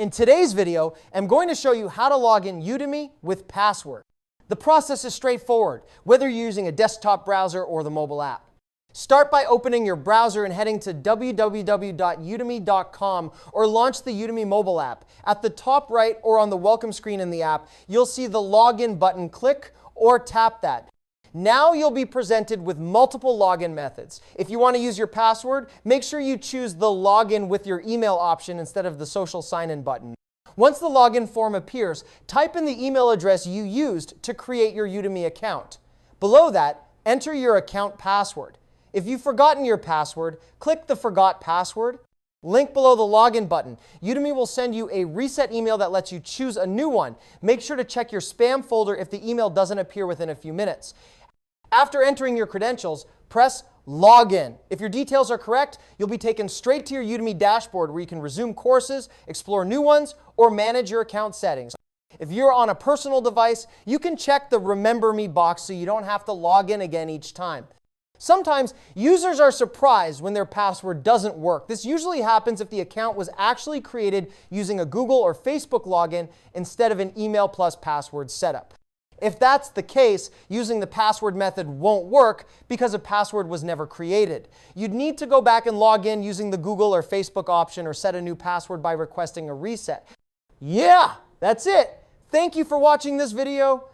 In today's video, I'm going to show you how to log in Udemy with password. The process is straightforward, whether you're using a desktop browser or the mobile app. Start by opening your browser and heading to www.udemy.com or launch the Udemy mobile app. At the top right or on the welcome screen in the app, you'll see the login button. Click or tap that. Now you'll be presented with multiple login methods. If you want to use your password, make sure you choose the login with your email option instead of the social sign-in button. Once the login form appears, type in the email address you used to create your Udemy account. Below that, enter your account password. If you've forgotten your password, click the Forgot Password. Link below the login button. Udemy will send you a reset email that lets you choose a new one. Make sure to check your spam folder if the email doesn't appear within a few minutes. After entering your credentials, press Login. If your details are correct, you'll be taken straight to your Udemy dashboard where you can resume courses, explore new ones, or manage your account settings. If you're on a personal device, you can check the Remember Me box so you don't have to log in again each time. Sometimes users are surprised when their password doesn't work. This usually happens if the account was actually created using a Google or Facebook login instead of an email plus password setup. If that's the case, using the password method won't work because a password was never created. You'd need to go back and log in using the Google or Facebook option or set a new password by requesting a reset. Yeah, that's it. Thank you for watching this video.